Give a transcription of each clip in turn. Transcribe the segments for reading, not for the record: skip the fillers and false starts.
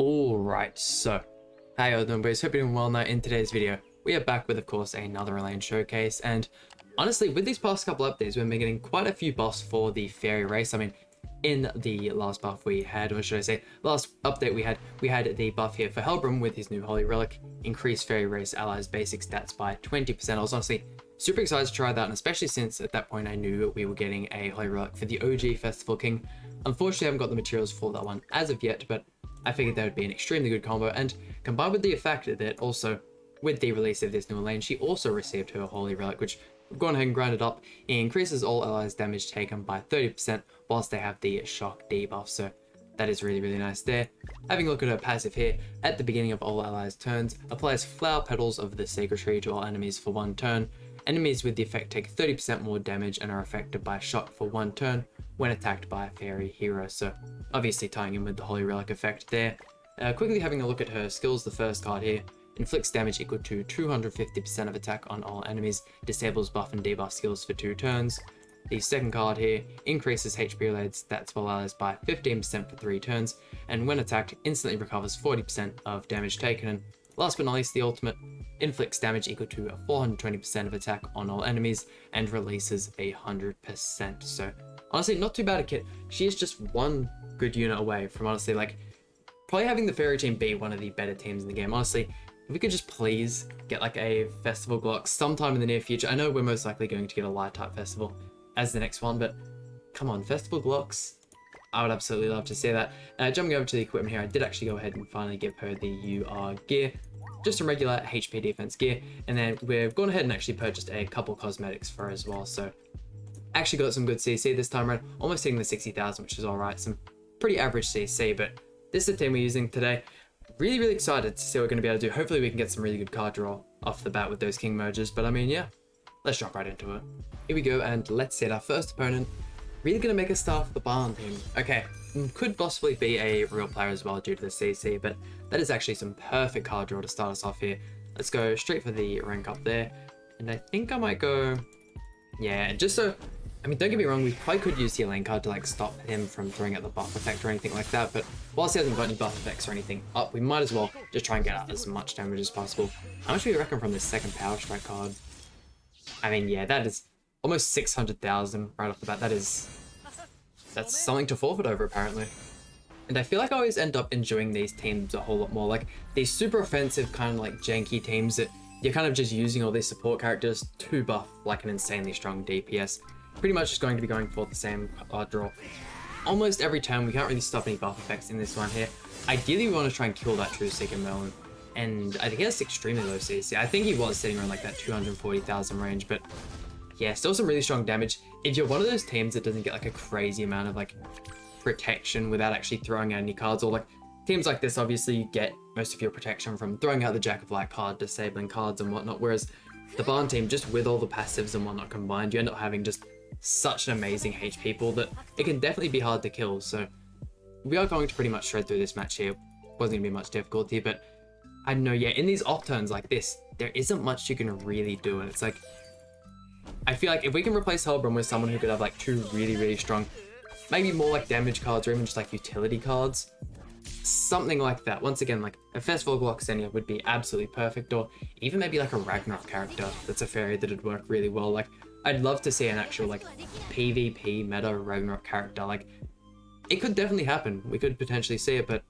Alright, so how you all doing, boys? Hope you're doing well. Now in today's video we are back with, of course, another Elaine showcase, and honestly with these past couple updates we've been getting quite a few buffs for the fairy race. I mean, in the last buff we had, or should I say last update we had the buff here for Helbram with his new holy relic, increased fairy race allies basic stats by 20%. I was honestly super excited to try that, and especially since at that point I knew we were getting a holy relic for the OG Festival King. Unfortunately I haven't got the materials for that one as of yet, but I figured that would be an extremely good combo, and combined with the fact that also with the release of this new Elaine, she also received her holy relic, which we've gone ahead and grinded up. It increases all allies damage taken by 30% whilst they have the shock debuff, so that is really nice there. Having a look at her passive here, at the beginning of all allies turns, applies flower petals of the sacred tree to all enemies for 1 turn. Enemies with the effect take 30% more damage and are affected by shock for 1 turn when attacked by a fairy hero, so obviously tying in with the holy relic effect there. Quickly having a look at her skills, the first card here, inflicts damage equal to 250% of attack on all enemies, disables buff and debuff skills for 2 turns. The second card here increases HP related stats for allies by 15% for 3 turns, and when attacked instantly recovers 40% of damage taken. And last but not least, the ultimate inflicts damage equal to 420% of attack on all enemies and releases 100%. So honestly, not too bad a kit. She is just one good unit away from honestly like probably having the fairy team be one of the better teams in the game. Honestly, if we could just please get like a festival Glock sometime in the near future. I know we're most likely going to get a light type festival as the next one, but come on, festival Glocks. I would absolutely love to see that. Jumping over to the equipment here, I did actually go ahead and finally give her the UR gear, just some regular HP defense gear, and then we've gone ahead and actually purchased a couple cosmetics for her as well. So actually got some good CC this time around, almost hitting the 60,000, which is all right. Some pretty average CC, but this is the team we're using today. Really excited to see what we're going to be able to do. Hopefully we can get some really good card draw off the bat with those king merges, but I mean, yeah, let's jump right into it. Here we go, and let's set our first opponent. Really going to make us start with the Barn team. Okay, could possibly be a real player as well due to the CC, but that is actually some perfect card draw to start us off here. Let's go straight for the rank up there, and I think I might go, yeah, just so, I mean, don't get me wrong, we probably could use the Elaine card to like stop him from throwing out the buff effect or anything like that, but whilst he hasn't got any buff effects or anything up, we might as well just try and get out as much damage as possible. How much do you reckon from this second Power Strike card? I mean, yeah, that is almost 600,000 right off the bat. That's something to forfeit over apparently. And I feel like I always end up enjoying these teams a whole lot more, like these super offensive kind of like janky teams that you're kind of just using all these support characters to buff like an insanely strong DPS. Pretty much just going to be going for the same card draw almost every turn. We can't really stop any buff effects in this one here. Ideally we want to try and kill that True Seeker Merlin, and I think he has extremely low CC. I think he was sitting around like that 240,000 range, but yeah, still some really strong damage. If you're one of those teams that doesn't get like a crazy amount of like protection without actually throwing out any cards, or like teams like this, obviously you get most of your protection from throwing out the Jack of Light card, disabling cards and whatnot, whereas the Barn team, just with all the passives and whatnot combined, you end up having just such an amazing HP pool that it can definitely be hard to kill. So we are going to pretty much shred through this match here. Wasn't gonna be much difficulty, but I don't know, yeah, in these off turns like this, there isn't much you can really do, and it's like, I feel like if we can replace Helbram with someone who could have like 2 really strong, maybe more like damage cards or even just like utility cards, something like that. Once again, like a Festival Glock Xenia would be absolutely perfect, or even maybe like a Ragnarok character that's a fairy that would work really well. Like I'd love to see an actual like PvP meta Ragnarok character. Like it could definitely happen. We could potentially see it, but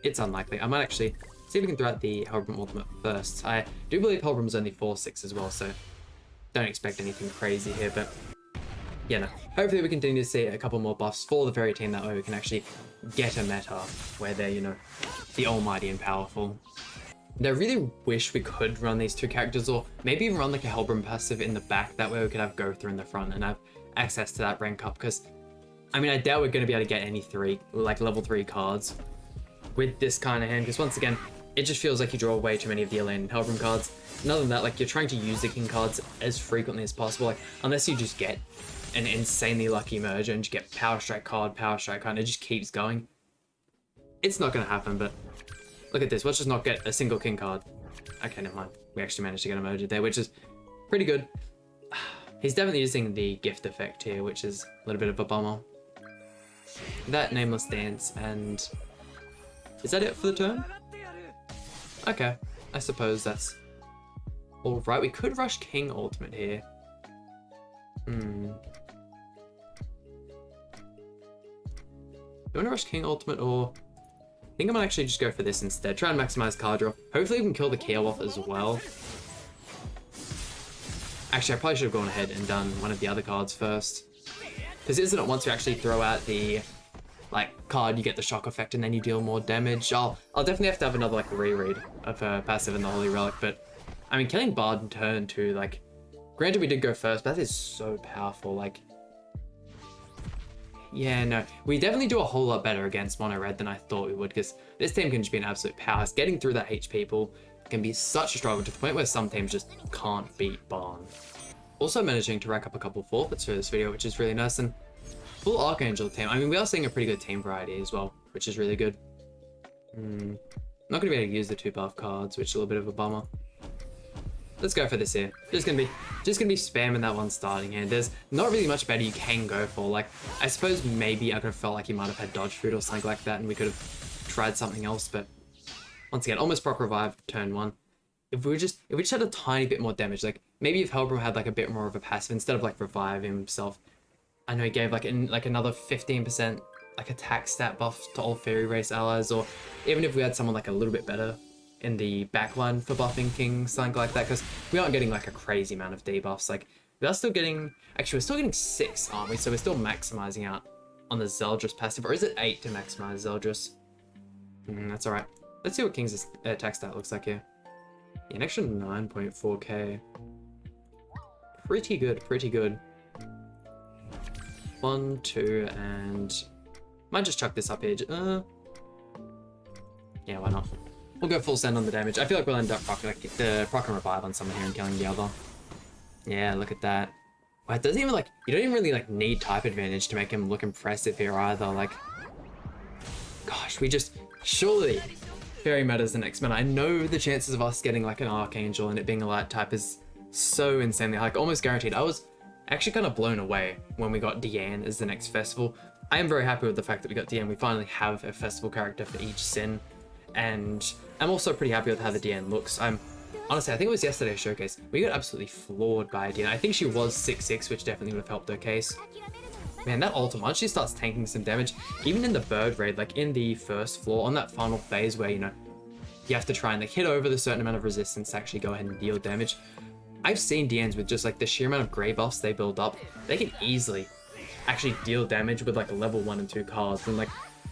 it's unlikely. I might actually see if we can throw out the Helbram ultimate first. I do believe Helbram's only 4/6 as well, so don't expect anything crazy here, but yeah, no. Hopefully we continue to see a couple more buffs for the fairy team. That way we can actually get a meta where they're, you know, the almighty and powerful. And I really wish we could run these 2 characters, or maybe even run like a Helbram passive in the back. That way we could have go through in the front and have access to that rank up, because I mean, I doubt we're going to be able to get any level 3 cards with this kind of hand, because once again, it just feels like you draw way too many of the Elaine and Helbram cards. And other than that, like, you're trying to use the king cards as frequently as possible, like unless you just get an insanely lucky merge and you get Power Strike card, and it just keeps going. It's not going to happen, but look at this. Let's just not get a single king card. Okay, never mind. We actually managed to get a merge there, which is pretty good. He's definitely using the gift effect here, which is a little bit of a bummer. That Nameless Dance, and Is that it for the turn? Okay, I suppose that's all right. We could rush King Ultimate here. Do you want to rush King Ultimate, or I think I might actually just go for this instead. Try and maximize card draw. Hopefully we can kill the Keo off as well. Actually, I probably should have gone ahead and done one of the other cards first. Because isn't it once you actually throw out the card, you get the shock effect and then you deal more damage? I'll definitely have to have another reread of passive in the Holy Relic, but I mean, killing Bard in turn 2, granted we did go first, but that is so powerful. Yeah, no, we definitely do a whole lot better against Mono Red than I thought we would, because this team can just be an absolute powerhouse. Getting through that HP pool can be such a struggle, to the point where some teams just can't beat Barn. Also managing to rack up a couple forfeits for this video, which is really nice, and full Archangel team. I mean, we are seeing a pretty good team variety as well, which is really good. I'm not going to be able to use the 2 buff cards, which is a little bit of a bummer. Let's go for this here. Just gonna be spamming that one starting hand. There's not really much better you can go for. I suppose maybe I could have felt like he might have had dodge food or something like that, and we could have tried something else. But once again, almost proc revive turn 1. If we just had a tiny bit more damage, maybe if Hellbrim had a bit more of a passive instead of reviving himself. I know he gave another 15% attack stat buff to all fairy race allies, or even if we had someone a little bit better in the backline for buffing King, something like that, because we aren't getting a crazy amount of debuffs. We are still getting, actually we're still getting 6, aren't we? So we're still maximizing out on the Zeldris passive, or is it 8 to maximize Zeldris? That's alright. Let's see what King's attack stat looks like here. Yeah, an extra 9.4k. Pretty good, pretty good. 1, 2, and might just chuck this up here. Yeah, why not? We'll go full send on the damage. I feel like we'll end up proc and revive on someone here and killing the other. Yeah, look at that. Wow, it doesn't even you don't even really need type advantage to make him look impressive here either. Gosh, we just surely Fairy Meta's the next meta. I know the chances of us getting an Archangel and it being a light type is so insanely high, almost guaranteed. I was actually kind of blown away when we got Deanne as the next festival. I am very happy with the fact that we got Deanne. We finally have a festival character for each sin. And I'm also pretty happy with how the DN looks. Honestly, I think it was yesterday's showcase. We got absolutely floored by DN. I think she was 6'6", which definitely would have helped her case. Man, that ultimate, once she starts tanking some damage, even in the bird raid, in the first floor, on that final phase where, you have to try and hit over the certain amount of resistance to actually go ahead and deal damage. I've seen DNs with just the sheer amount of grey buffs they build up, they can easily actually deal damage with level 1 and 2 cards. And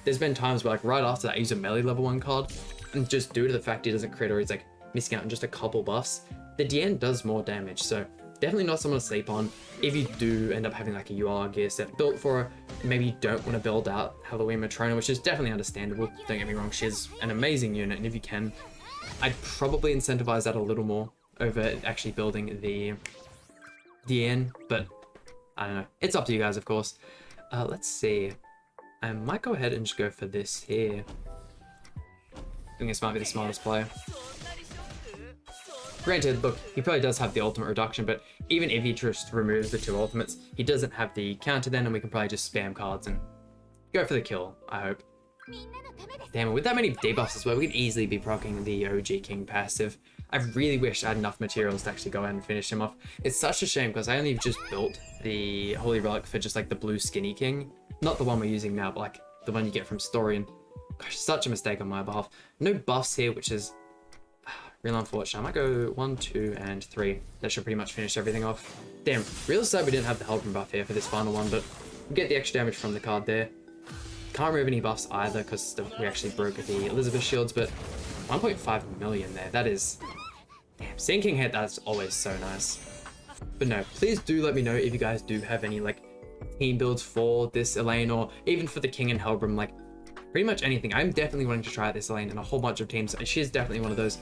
there's been times where right after that I use a melee level 1 card, and just due to the fact he doesn't crit or he's missing out on just a couple buffs, the DN does more damage. So definitely not someone to sleep on. If you do end up having a UR gear set built for her, maybe you don't want to build out Halloween Matrona, which is definitely understandable. Don't get me wrong, she's an amazing unit, and if you can, I'd probably incentivize that a little more over actually building the DN, but I don't know. It's up to you guys, of course. Let's see. I might go ahead and just go for this here. I think this might be the smartest play. Granted, look, he probably does have the ultimate reduction, but even if he just removes the 2 ultimates, he doesn't have the counter then, and we can probably just spam cards and go for the kill, I hope. Damn, with that many debuffs as well, we could easily be proccing the OG King passive. I really wish I had enough materials to actually go ahead and finish him off. It's such a shame, because I only just built the Holy Relic for just the blue skinny King. Not the one we're using now, but the one you get from story, and gosh, such a mistake on my behalf. No buffs here, which is real unfortunate. I might go 1, 2, and 3. That should pretty much finish everything off. Damn, real sad we didn't have the Hellbrim buff here for this final one, but we get the extra damage from the card there. Can't remove any buffs either, because we actually broke the Elizabeth shields, but 1.5 million there. That is... Damn, seeing King hit, that's always so nice. But no, please do let me know if you guys do have any team builds for this Elaine, or even for the King and Hellbrim, pretty much anything. I'm definitely wanting to try out this Elaine in a whole bunch of teams. She's definitely one of those,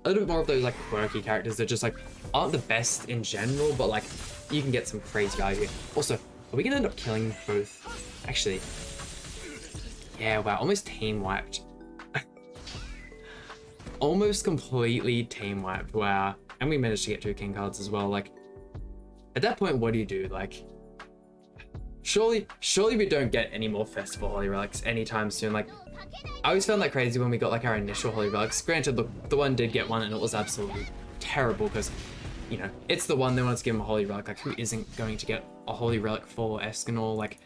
a little bit more of those quirky characters that just aren't the best in general, but you can get some crazy value here. Also, are we gonna end up killing both? Actually, yeah, wow, almost team wiped. Almost completely team wiped, wow. And we managed to get 2 King cards as well. At that point, what do you do? Surely we don't get any more Festival Holy Relics anytime soon. I always found that crazy when we got like our initial Holy Relics. Granted, look, the one did get one and it was absolutely terrible because, you know, it's the one they wanted to give him a Holy Relic. Like, who isn't going to get a Holy Relic for Escanor? Like,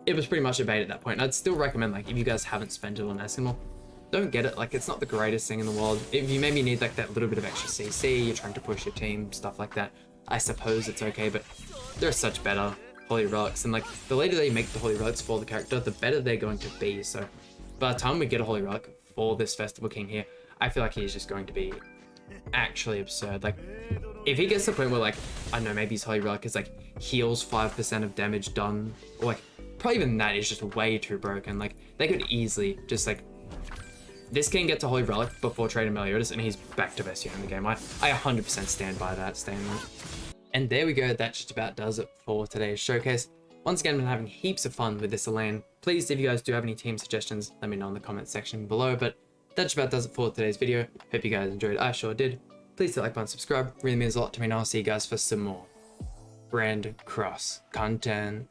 it was pretty much a bait at that point. And I'd still recommend, like, if you guys haven't spent it on Escanor, don't get it. Like, it's not the greatest thing in the world. If you maybe need like that little bit of extra CC, you're trying to push your team, stuff like that, I suppose it's okay, but there are such better Holy Relics, and like the later they make the Holy Relics for the character, the better they're going to be. So by the time we get a Holy Relic for this Festival King here, I feel like he's just going to be actually absurd. Like, if he gets to the point where, like, I don't know, maybe his Holy Relic is like heals 5% of damage done, or like probably even that is just way too broken. Like, they could easily just like, this king gets a Holy Relic before trading Meliodas and he's back to best unit in the game. I 100% stand by that statement. And there we go, that just about does it for today's showcase. Once again, I've been having heaps of fun with this Elaine. Please, if you guys do have any team suggestions, let me know in the comment section below. But that just about does it for today's video. Hope you guys enjoyed, I sure did. Please hit like button, subscribe, really means a lot to me, and I'll see you guys for some more Grand Cross content.